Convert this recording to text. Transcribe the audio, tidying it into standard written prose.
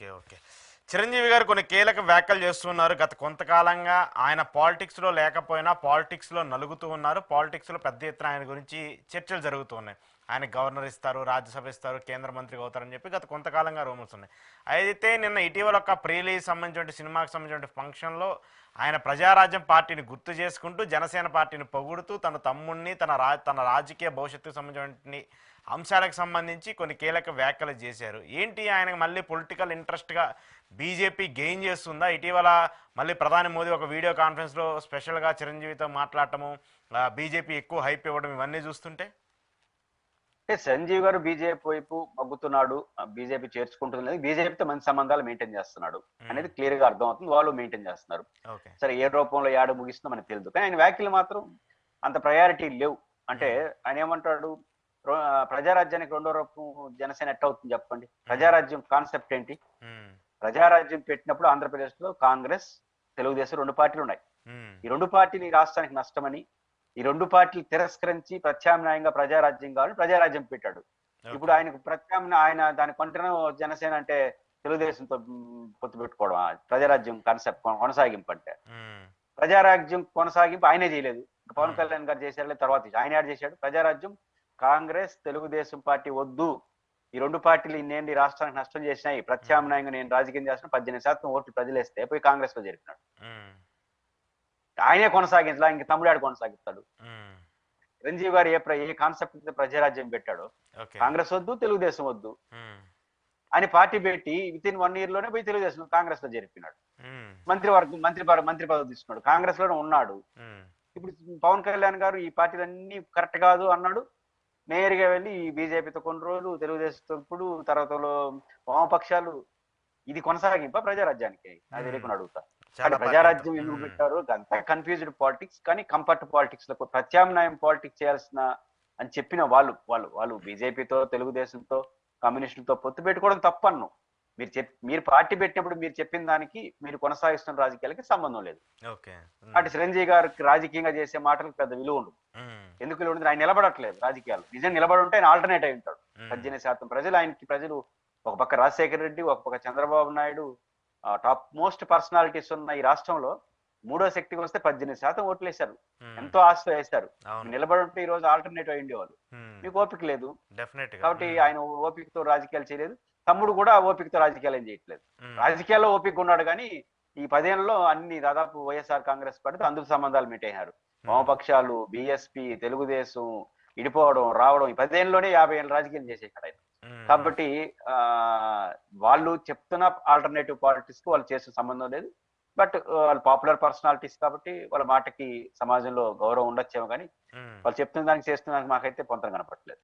Okay. Okay. Chiranjeevi గారు కొన్ని కీలక వ్యాఖ్యలు చేస్తున్నారు. గత కొంతకాలంగా ఆయన పాలిటిక్స్‌లో లేకపోయినా పాలిటిక్స్‌లో నలుగుతూ ఉన్నారు. పాలిటిక్స్‌లో పెద్ద ఎత్తున ఆయన గురించి చర్చలు జరుగుతూ ఉన్నాయి. ఆయనకి గవర్నర్ ఇస్తారు, రాజ్యసభ ఇస్తారు, కేంద్ర మంత్రిగా అవుతారని చెప్పి గత కొంతకాలంగా రూమర్స్ ఉన్నాయి. అయితే నిన్న ఇటీవల ఒక ప్రీ రిలీజ్ సంబంధించిన సినిమాకి సంబంధించిన ఫంక్షన్‌లో ఆయన ప్రజారాజ్యం పార్టీని గుర్తు చేసుకుంటూ జనసేన పార్టీని పొగుడుతూ తన తమ్ముడిని తన రాజకీయ భవిష్యత్తుకు సంబంధించిన అంశాలకు సంబంధించి కొన్ని కీలక వ్యాఖ్యలు చేశారు. ఏంటి ఆయనకు మళ్ళీ పొలిటికల్ ఇంట్రెస్ట్గా బీజేపీ గెయిన్ చేస్తుందా? ఇటీవల మళ్ళీ ప్రధాని మోదీ ఒక వీడియో కాన్ఫరెన్స్లో స్పెషల్గా చిరంజీవితో మాట్లాడటము, బీజేపీ ఎక్కువ హైప్ ఇవ్వడం ఇవన్నీ చూస్తుంటే అంటే సంజీవ్ గారు బీజేపీ వైపు మగ్గుతున్నాడు, బీజేపీ చేర్చుకుంటుంది లేదు, బీజేపీతో మంచి సంబంధాలు మెయింటైన్ చేస్తున్నాడు అనేది క్లియర్ గా అర్థమవుతుంది. వాళ్ళు మెయింటైన్ చేస్తున్నారు. ఓకే. సరే, ఏ రూపంలో ఏడు ముగిస్తుందో మనకు తెలియదు, కానీ ఆయన వ్యాఖ్యలు మాత్రం అంత ప్రయారిటీ లేవు. అంటే ఆయన ఏమంటాడు, ప్రజారాజ్యానికి రెండో రూపం జనసేన ఎట్ అవుతుంది చెప్పండి. ప్రజారాజ్యం కాన్సెప్ట్ ఏంటి? ప్రజారాజ్యం పెట్టినప్పుడు ఆంధ్రప్రదేశ్ లో కాంగ్రెస్, తెలుగుదేశం రెండు పార్టీలు ఉన్నాయి. ఈ రెండు పార్టీలు ఈ రాష్ట్రానికి నష్టమని, ఈ రెండు పార్టీలు తిరస్కరించి ప్రత్యామ్నాయంగా ప్రజారాజ్యం కావాలని ప్రజారాజ్యం పెట్టాడు. ఇప్పుడు ఆయనకు ఆయన దాని కొంటనే జనసేన అంటే తెలుగుదేశంతో పొత్తు పెట్టుకోవడం, ప్రజారాజ్యం కాన్సెప్ట్ కొనసాగింపు అంటే. ప్రజారాజ్యం కొనసాగింపు ఆయనే చేయలేదు, పవన్ కళ్యాణ్ గారు చేశారు, తర్వాత ఆయన యాడ్ చేశాడు. ప్రజారాజ్యం కాంగ్రెస్, తెలుగుదేశం పార్టీ వద్దు, ఈ రెండు పార్టీలు ఇన్నేంటి రాష్ట్రానికి నష్టం చేసినాయి, ప్రత్యామ్నాయంగా నేను రాజకీయం చేసిన 18% ఓట్లు ప్రజలేస్తే పోయి కాంగ్రెస్ లో జరిపినాడు. ఆయనే కొనసాగించాలా, ఇంక తమ్ముడు ఆడు కొనసాగిస్తాడు. చిరంజీవి గారు ఏ కాన్సెప్ట్ అయితే ప్రజారాజ్యం పెట్టాడో, కాంగ్రెస్ వద్దు, తెలుగుదేశం వద్దు అని పార్టీ పెట్టి విత్ ఇన్ 1 year లోనే పోయి తెలుగుదేశం కాంగ్రెస్ లో జరిపినాడు. మంత్రి పదవి తీసుకున్నాడు, కాంగ్రెస్ లోనే ఉన్నాడు. ఇప్పుడు పవన్ కళ్యాణ్ గారు ఈ పార్టీలన్నీ కరెక్ట్ కాదు అన్నాడు, నేరుగా వెళ్ళి ఈ బీజేపీతో కొన్ని రోజులు, తెలుగుదేశంతో ఇప్పుడు, తర్వాత వామపక్షాలు. ఇది కొనసాగింప ప్రజారాజ్యానికి? అది లేకుండా అడుగుతా. ప్రజారాజ్యం ఎందుకు పెట్టారు? అంతా కన్ఫ్యూజ్డ్ పాలిటిక్స్. కానీ కంఫర్ట్ పాలిటిక్స్ లకు ప్రత్యామ్నాయం పాలిటిక్స్ చేయాల్సిన అని చెప్పిన వాళ్ళు బీజేపీతో, తెలుగుదేశంతో, కమ్యూనిస్టులతో పొత్తు పెట్టుకోవడం తప్పన్ను. మీరు పార్టీ పెట్టినప్పుడు మీరు చెప్పిన దానికి మీరు కొనసాగిస్తున్న రాజకీయాలకి సంబంధం లేదు. అటు చిరంజీవి గారికి రాజకీయంగా చేసే మాటలకు పెద్ద విలువ ఉండదు. ఎందుకు విలువ ఉండదు? ఆయన నిలబడట్లేదు రాజకీయాలు. నిజం నిలబడి ఉంటే ఆయన ఆల్టర్నేట్ అయి ఉంటాడు. 18% ప్రజలు ఒక పక్క రాజశేఖర రెడ్డి, ఒక పక్క Chandrababu Naidu, top most personalities ఉన్న ఈ రాష్ట్రంలో మూడో శక్తికి వస్తే 18% ఓట్లు వేశారు. ఎంతో ఆశ వేశారు. నిలబడి ఉంటే ఈ రోజు ఆల్టర్నేటివ్ అయి ఉండేవాళ్ళు. మీకు ఓపిక లేదు కాబట్టి ఆయన ఓపికతో రాజకీయాలు చేయలేదు. తమ్ముడు కూడా ఓపికతో రాజకీయాలు ఏం చేయట్లేదు. రాజకీయాల్లో ఓపిక ఉన్నాడు, కానీ ఈ 10 ఏళ్లలో అన్ని దాదాపు వైఎస్ఆర్ కాంగ్రెస్ పార్టీ అందుకు సంబంధాలు మెట్టేశారు. వామపక్షాలు, బిఎస్పీ, తెలుగుదేశం ఇడిపోవడం రావడం, ఈ 10 ఏళ్ళలోనే 50 ఏళ్ళు రాజకీయం చేసేసాడు ఆయన. కాబట్టి వాళ్ళు చెప్తున్న ఆల్టర్నేటివ్ పాలిటిక్స్ కు వాళ్ళు చేసిన సంబంధం లేదు. బట్ వాళ్ళు పాపులర్ పర్సనాలిటీస్ కాబట్టి వాళ్ళ మాటకి సమాజంలో గౌరవం ఉండొచ్చేమో, కానీ వాళ్ళు చెప్తున్న దానికి చేస్తున్న దానికి మాకైతే పొంతన కనపట్లేదు.